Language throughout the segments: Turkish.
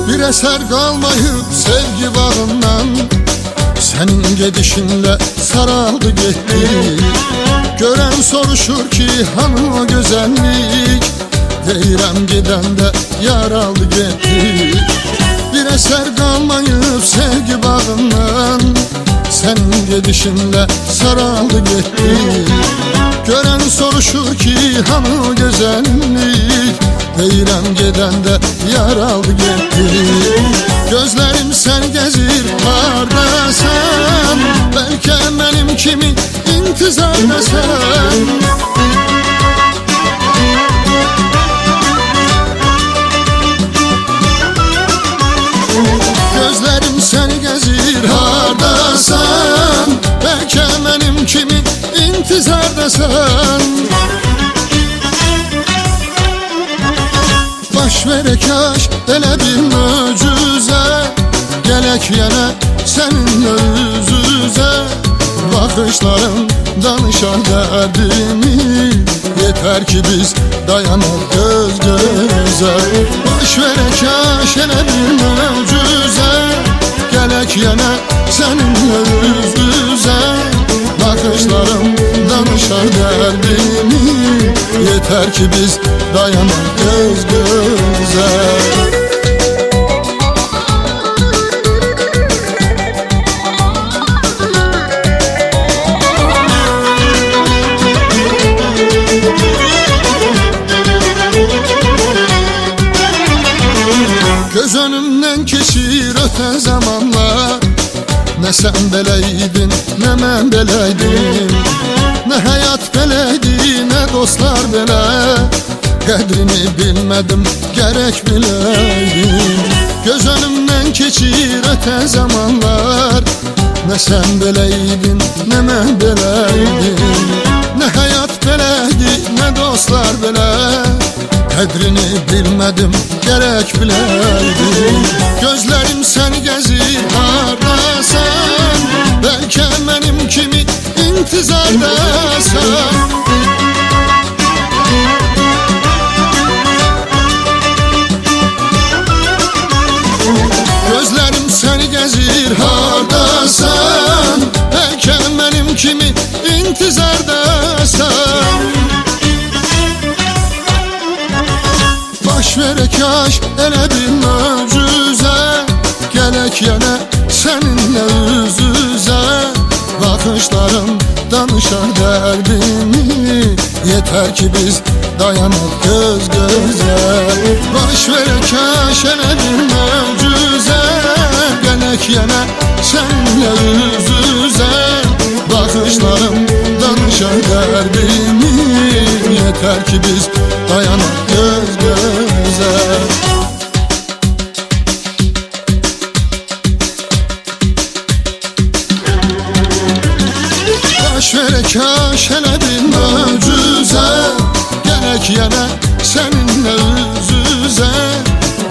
Bir eser kalmayıp sevgi bağından, senin gedişinle saraldı gitti. Gören soruşur ki hanı o güzellik, deyirəm gidende yar aldı gitti. Bir eser kalmayıp sevgi bağından, senin gedişinle saraldı gitti. Gören soruşur ki hanı o güzellik, deyirəm gidende yar aldı gitti. Gözlerim sen gezir hardasan, belki benim kimi intizardasan. Gözlerim sen gezir hardasan, belki benim kimi intizardasan. Baş verə kaş elə bir möcüzə, gələk yenə səninlə üz-üzə. Baxışların danışar dərdimi, yeter ki biz dayanaq göz-gözə. Baş verə kaş elə bir möcüzə, gələk yenə səninlə üz-üzə. Bakışlarım danışar derdimi, yeter ki biz dayanaq göz-göze. Göz önümden keçir öte zamanlar, ne sen beleydin, ne mən beleydim. Ne hayat beleydi, ne dostlar bele. Qədrini bilmedim, gerek bileydim. Göz önümden keçir öte zamanlar, ne sen beleydin, ne mən beleydim. Ne hayat beleydi, ne dostlar bele. Qədrini bilmedim, gerek bileydim. Gözlerim sen gezir hardasan, belki benim kimi intizardasan. Gözlerim sen gezir hardasan, belki benim kimi intizardasan. Baş verə kaş elə bir möcüzə, gələk yenə səninlə üz-üzə. Baxışlarım danışar dərdimi, yeter ki biz dayanaq göz-gözə. Baş verə kaş elə bir möcüzə, gələk yenə səninlə üz-üzə. Baxışlarım danışar dərdimi, yeter ki biz dayanaq göz-gözə. Baş verə kaş elə bir möcüzə, gələk yenə səninlə üz-üzə.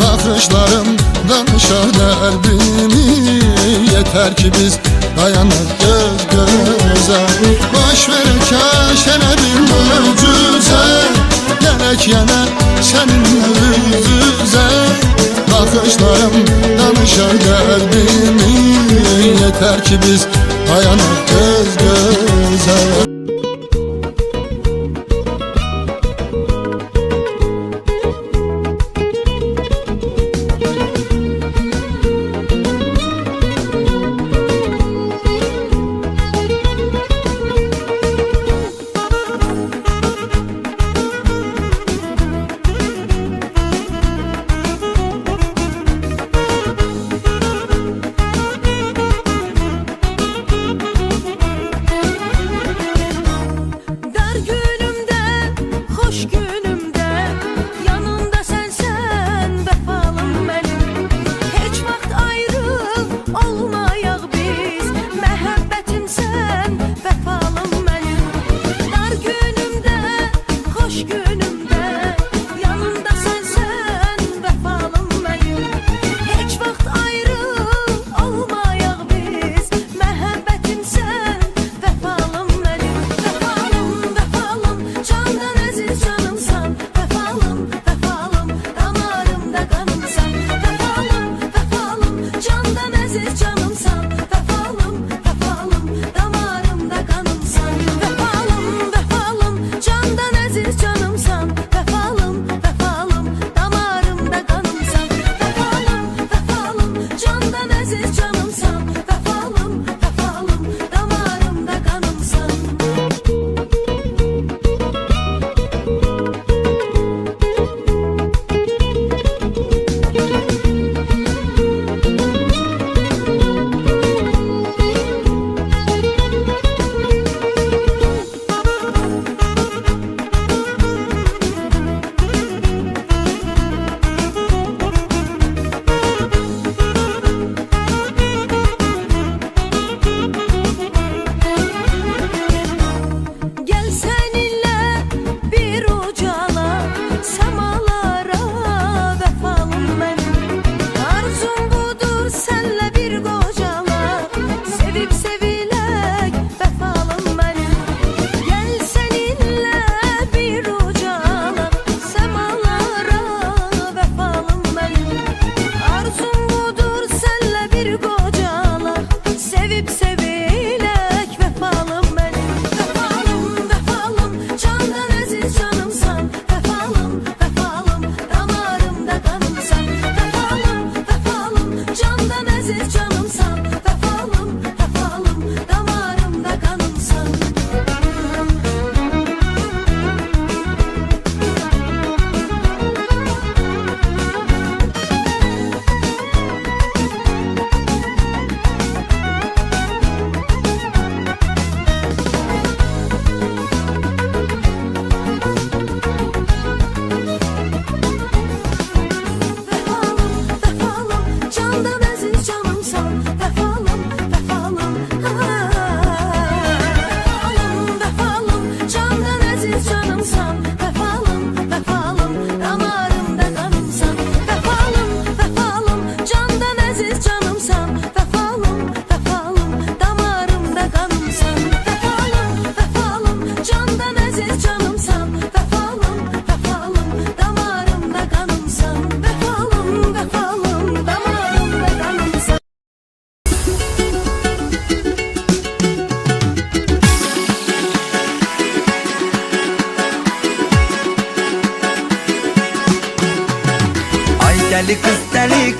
Baxışlarım danışar dərdimi, yeter ki biz dayanaq göz-gözə. Baş verə kaş elə bir möcüzə, gələk yenə səninlə üz-üzə. Baxışlarım danışar dərdimi, yeter ki biz dayanaq göz-gözə.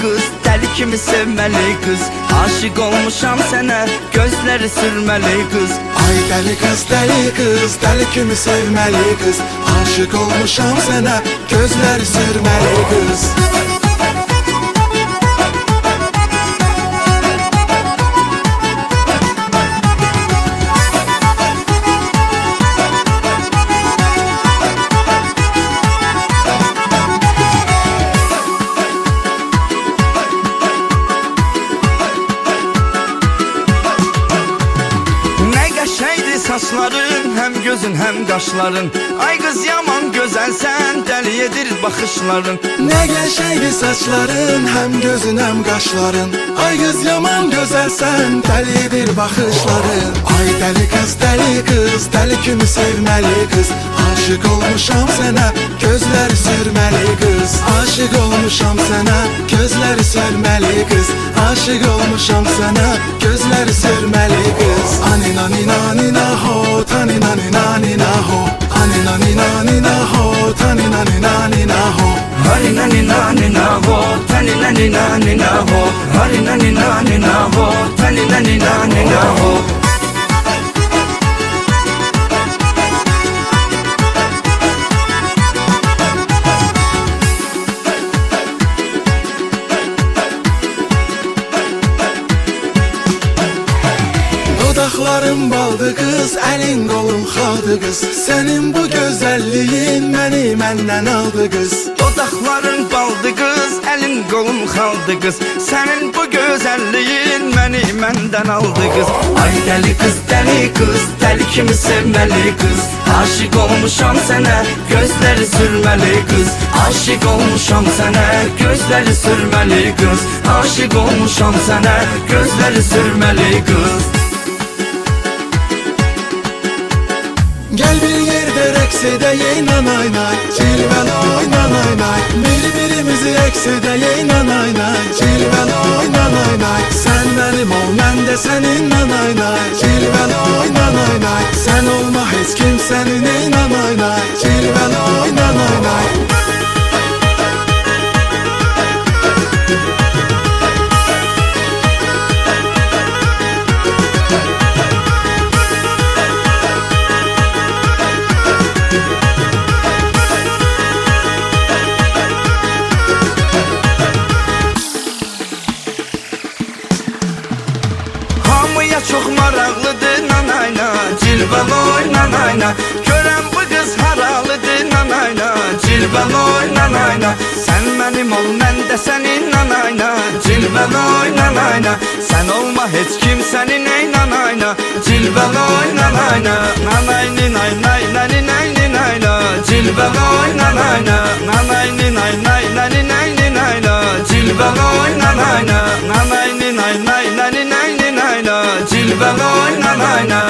kız, deli kimi sevməli qız. Aşık olmuşam sənə, gözləri sürməli qız. Ay deli kız, deli kimi sevmeli kız. Aşık olmuşam sana, gözleri sürmeli kız. Saçların, hem gözün hem kaşların. Ay kız yaman güzelsen, deli edir bakışların. Ne geçeydi saçların, hem gözün hem kaşların. Ay kız yaman güzelsen, delidir bakışların. Ay deli kız, deli kimi sevmeli kız. Aşık olmuşam sana, gözleri sürmeli kız. Aşık olmuşam sana, gözleri sürmeli kız. Aşık olmuşam sana, gözleri sürmeli kız. Anina nina nina ho, tanina nina nina ho. Anina nina nina ho, tanina nina nina ho. Harina nina nina ho, tanina nina nina ho. Harina nina nina ho, tanina nina nina ho. Dudakların baldı kız, elin kolun xaldı kız. Senin bu güzelliğin beni menden aldı kız. Dodakların baldı kız, elin kolun kaldı kız. Senin bu güzelliğin beni menden aldı kız. Ay deli kız, deli kimi sevmeli kız. Aşık olmuşam sana, gözleri sürmeli kız. Aşık olmuşam sana, gözleri sürmeli kız. Aşık olmuşam sana, gözleri sürmeli kız. Gel bir yerde reks edeyin anay nay. Cilvel oynan ay nay. Birbirimizi reks edeyin anay nay. Cilvel oynan ay nay. Sen benim ol, ben de senin anay nay. Cilvel oynan ay nay. Sen olma hiç kimsenin anay nay. Cilvel oynan ay nay. Çok maraqlıdır nanayna, cilveloy nanayna. Görən bu qız haralıdır nanayna, cilveloy nanayna. Sən mənim ol, mən də sənin nanayna, cilveloy nanayna. Sən olma heç kimsənin ey nanayna, cilveloy nanayna. Nanayni nay nay nani nayni nayna, cilveloy nanayna. Nanayni nay nay nani nayni nayna, cilveloy nanayna. Nanayni nay nay nani nayni nayna, cilveloy nanayna.